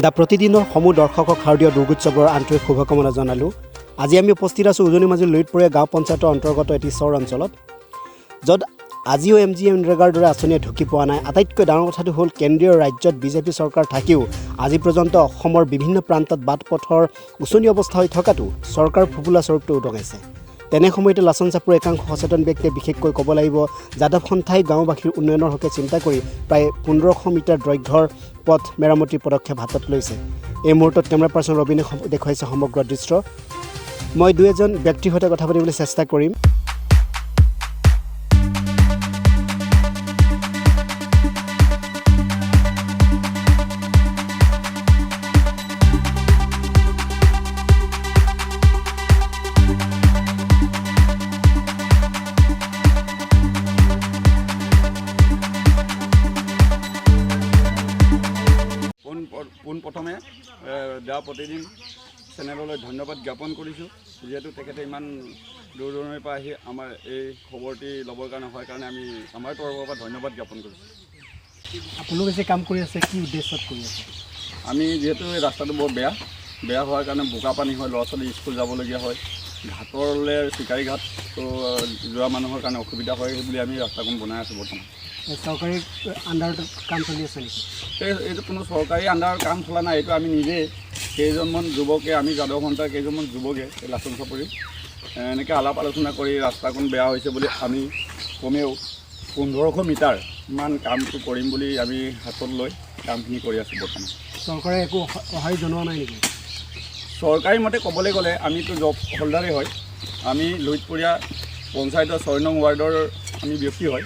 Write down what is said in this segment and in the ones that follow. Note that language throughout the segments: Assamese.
দা প্ৰতিদিনৰ সমূহ দৰ্শকক শাৰদীয় দুৰ্গোৎসৱৰ আন্তৰিক শুভকামনা জনালোঁ। আজি আমি উপস্থিত আছোঁ উজনি মাজুলী লুইতপুৰীয়া গাঁও পঞ্চায়তৰ অন্তৰ্গত এটি চৰ অঞ্চলত, য'ত আজিও MGNৰেগাৰ দৰে আঁচনিয়ে ঢুকি পোৱা নাই। আটাইতকৈ ডাঙৰ কথাটো হ'ল কেন্দ্ৰীয় ৰাজ্যত BJP চৰকাৰ থাকিও আজি পৰ্যন্ত অসমৰ বিভিন্ন প্ৰান্তত বাট পথৰ উচনি অৱস্থা হৈ থকাটো চৰকাৰ ফোপোলা স্বৰূপটো উদঙাইছে। তেনে সময়তে লাচন চাপৰিৰ একাংশ সচেতন ব্যক্তিয়ে বিশেষকৈ ক'ব লাগিব যাদৱ সন্থাই গাঁওবাসীৰ উন্নয়নৰ হকে চিন্তা কৰি প্ৰায় 1500 মিটাৰ দৈৰ্ঘ্যৰ পথ মেৰামতিৰ পদক্ষেপ হাতত লৈছে। এই মুহূৰ্তত কেমেৰা পাৰ্চন ৰবিনে দেখুৱাইছে সমগ্ৰ দৃশ্য। মই দুই এজন ব্যক্তিৰ সৈতে কথা পাতিবলৈ চেষ্টা কৰিম। পোনপ্ৰথমে দা প্ৰতিদিন চেনেললৈ ধন্যবাদ জ্ঞাপন কৰিছোঁ, যিহেতু তেখেতে ইমান দূৰ দূৰণিৰ পৰা আহি আমাৰ এই খবৰটি ল'বৰ কাৰণে হয় কাৰণে আমি আমাৰ তৰফৰ পৰা ধন্যবাদ জ্ঞাপন কৰিছোঁ। আপোনালোকে যে কাম কৰি আছে কি উদ্দেশ্যত কৰি আছে? আমি যিহেতু এই ৰাস্তাটো বৰ বেয়া হোৱাৰ কাৰণে বোকা পানী হয়, ল'ৰা ছোৱালী স্কুল যাবলগীয়া হয়, ঘাটলৈ চিকাৰী ঘাট যোৱা মানুহৰ কাৰণে অসুবিধা হয় বুলি আমি ৰাস্তাখন বনাই আছোঁ বৰ্তমান। চৰকাৰী আণ্ডাৰত কাম চলি আছে নেকি? এইটো কোনো চৰকাৰী আণ্ডাৰত কাম চলা নাই, এইটো আমি নিজেই কেইজনমান যুৱকে, আমি যাদৱ সন্থাৰ কেইজনমান যুৱকে এই লাচন চাপৰি এনেকৈ আলাপ আলোচনা কৰি ৰাস্তাখন বেয়া হৈছে বুলি আমি কমেও 1500 মিটাৰ মান কামটো কৰিম বুলি আমি হাতত লৈ কামখিনি কৰি আছোঁ বৰ্তমান। চৰকাৰে একো সহায় জনোৱা নাই নেকি? চৰকাৰী মতে ক'বলৈ গ'লে আমিতো জব হোল্ডাৰেই হয়, আমি লুইতপুৰীয়া পঞ্চায়তৰ 6 নং ৱাৰ্ডৰ আমি ব্যক্তি হয়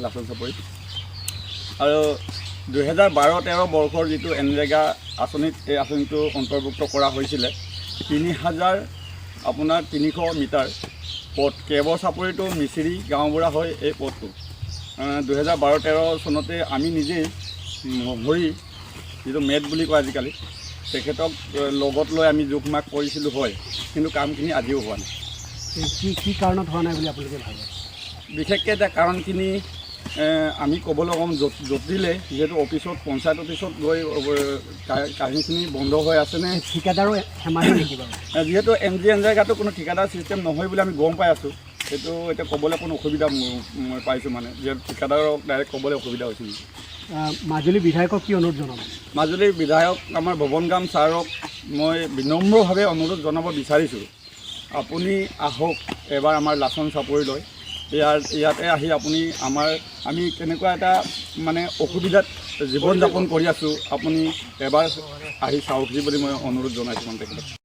লাচন চাপৰি। আৰু 2012-13 বৰ্ষৰ যিটো এনৰেগা আঁচনিত এই আঁচনিটো অন্তৰ্ভুক্ত কৰা হৈছিলে 3,300 মিটাৰ পথ কেবৰ চাপৰিটো মিচিৰি গাঁওবুঢ়া হয় এই পথটো 2012-13 চনতে আমি নিজেই মহৰি যিটো মেট বুলি কয় আজিকালি তেখেতক লগত লৈ আমি জোখ মাখ কৰিছিলোঁ হয়, কিন্তু কামখিনি আজিও হোৱা নাই। কি কাৰণত হোৱা নাই বুলি আপোনালোকে ভাবে? বিশেষকৈ এতিয়া কাৰণখিনি আমি ক'বলৈ ক'ম জটিলে, যিহেতু অফিচত পঞ্চায়ত অফিচত গৈ কাহিনীখিনি বন্ধ হৈ আছেনে ঠিকাদাৰো হেমালি নেকি বাৰু? যিহেতু MGNৰেগাটো কোনো ঠিকাদাৰ ছিষ্টেম নহয় বুলি আমি গম পাই আছোঁ, সেইটো এতিয়া ক'বলৈ কোনো অসুবিধা মই পাইছোঁ, মানে যিহেতু ঠিকাদাৰক ডাইৰেক্ট ক'বলৈ অসুবিধা হৈছিল। মাজুলী বিধায়কক কি অনুৰোধ জনাব? মাজুলীৰ বিধায়ক আমাৰ ভৱনগাম ছাৰক মই বিনম্ৰভাৱে অনুৰোধ জনাব বিচাৰিছোঁ, আপুনি আহক এবাৰ আমাৰ লাচন চাপৰিলৈ। ইয়াতে আহি আমি কেনেকুৱা এটা মানে অসুবিধাত জীৱন যাপন কৰি আছোঁ, আপুনি এবাৰ আহি চাওকহি বুলি মই অনুৰোধ জনাইছোঁ তেখেতক।